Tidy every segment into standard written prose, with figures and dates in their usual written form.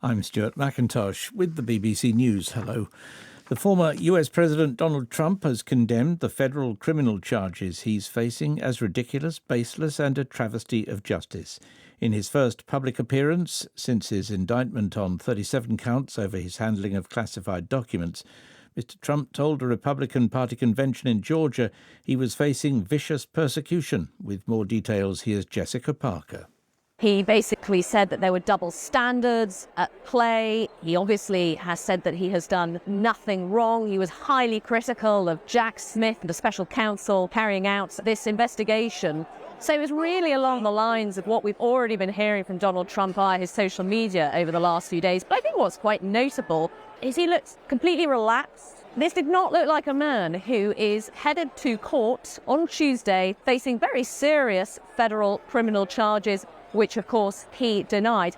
I'm Stuart McIntosh with the BBC News. Hello. The former US President Donald Trump has condemned the federal criminal charges he's facing as ridiculous, baseless and a travesty of justice. In his first public appearance since his indictment on 37 counts over his handling of classified documents, Mr. Trump told a Republican Party convention in Georgia he was facing vicious persecution. With more details, here's Jessica Parker. He basically said that there were double standards at play. He obviously has said that he has done nothing wrong. He was highly critical of Jack Smith, the special counsel carrying out this investigation. So it was really along the lines of what we've already been hearing from Donald Trump via his social media over the last few days. But I think what's quite notable is he looks completely relaxed. This did not look like a man who is headed to court on Tuesday facing very serious federal criminal charges, which, of course, he denied.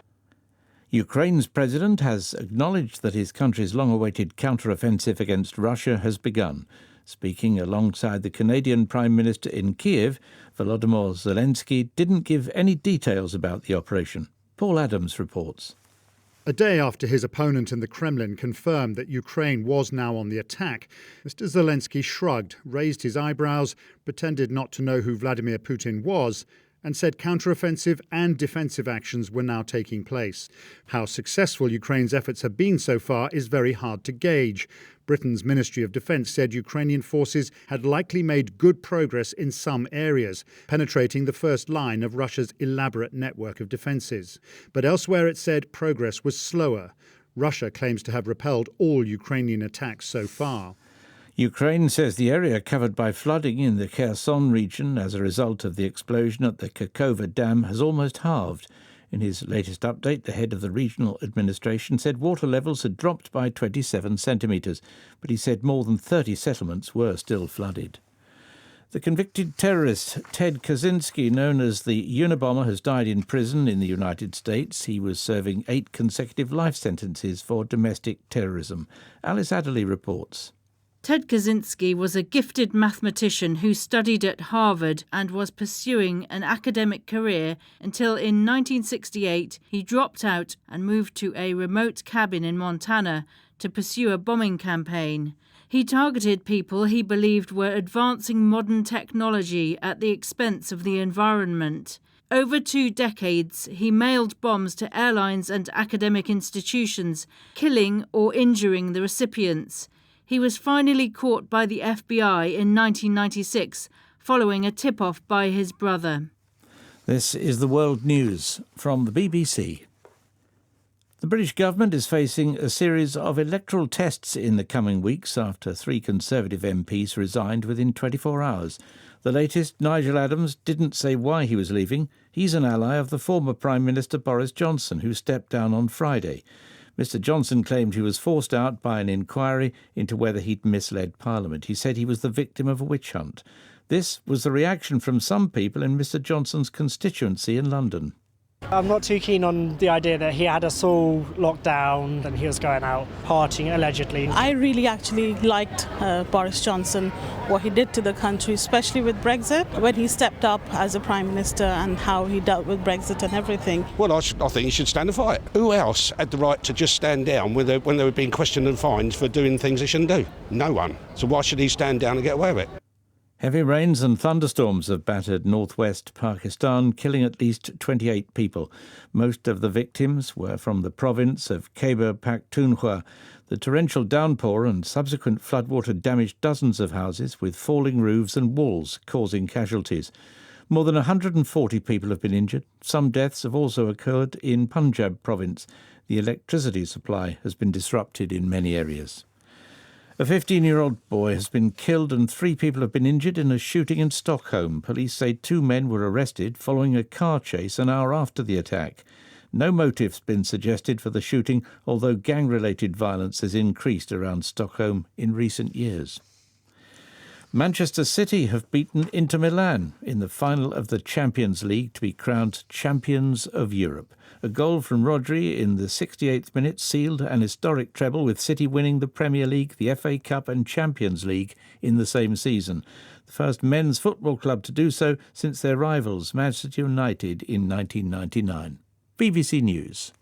Ukraine's president has acknowledged that his country's long-awaited counter-offensive against Russia has begun. Speaking alongside the Canadian Prime Minister in Kiev, Volodymyr Zelensky didn't give any details about the operation. Paul Adams reports. A day after his opponent in the Kremlin confirmed that Ukraine was now on the attack, Mr. Zelensky shrugged, raised his eyebrows, pretended not to know who Vladimir Putin was, and said counteroffensive and defensive actions were now taking place. How successful Ukraine's efforts have been so far is very hard to gauge. Britain's Ministry of Defence said Ukrainian forces had likely made good progress in some areas, penetrating the first line of Russia's elaborate network of defences. But elsewhere it said progress was slower. Russia claims to have repelled all Ukrainian attacks so far. Ukraine says the area covered by flooding in the Kherson region as a result of the explosion at the Kakhovka Dam has almost halved. In his latest update, the head of the regional administration said water levels had dropped by 27 centimetres, but he said more than 30 settlements were still flooded. The convicted terrorist Ted Kaczynski, known as the Unabomber, has died in prison in the United States. He was serving 8 consecutive life sentences for domestic terrorism. Alice Adderley reports. Ted Kaczynski was a gifted mathematician who studied at Harvard and was pursuing an academic career until in 1968 he dropped out and moved to a remote cabin in Montana to pursue a bombing campaign. He targeted people he believed were advancing modern technology at the expense of the environment. Over 2 decades, he mailed bombs to airlines and academic institutions, killing or injuring the recipients. He was finally caught by the FBI in 1996, following a tip-off by his brother. This is the World News from the BBC. The British government is facing a series of electoral tests in the coming weeks after 3 Conservative MPs resigned within 24 hours. The latest, Nigel Adams, didn't say why he was leaving. He's an ally of the former Prime Minister Boris Johnson, who stepped down on Friday. Mr. Johnson claimed he was forced out by an inquiry into whether he'd misled Parliament. He said he was the victim of a witch hunt. This was the reaction from some people in Mr. Johnson's constituency in London. I'm not too keen on the idea that he had us all locked down and he was going out partying, allegedly. I really actually liked Boris Johnson, what he did to the country, especially with Brexit, when he stepped up as a Prime Minister and how he dealt with Brexit and everything. Well, I think he should stand and fight. Who else had the right to just stand down when they were being questioned and fined for doing things they shouldn't do? No one. So why should he stand down and get away with it? Heavy rains and thunderstorms have battered northwest Pakistan, killing at least 28 people. Most of the victims were from the province of Khyber Pakhtunkhwa. The torrential downpour and subsequent floodwater damaged dozens of houses, with falling roofs and walls causing casualties. More than 140 people have been injured. Some deaths have also occurred in Punjab province. The electricity supply has been disrupted in many areas. A 15-year-old boy has been killed and 3 people have been injured in a shooting in Stockholm. Police say 2 men were arrested following a car chase an hour after the attack. No motive's been suggested for the shooting, although gang-related violence has increased around Stockholm in recent years. Manchester City have beaten Inter Milan in the final of the Champions League to be crowned champions of Europe. A goal from Rodri in the 68th minute sealed an historic treble, with City winning the Premier League, the FA Cup and Champions League in the same season. The first men's football club to do so since their rivals Manchester United in 1999. BBC News.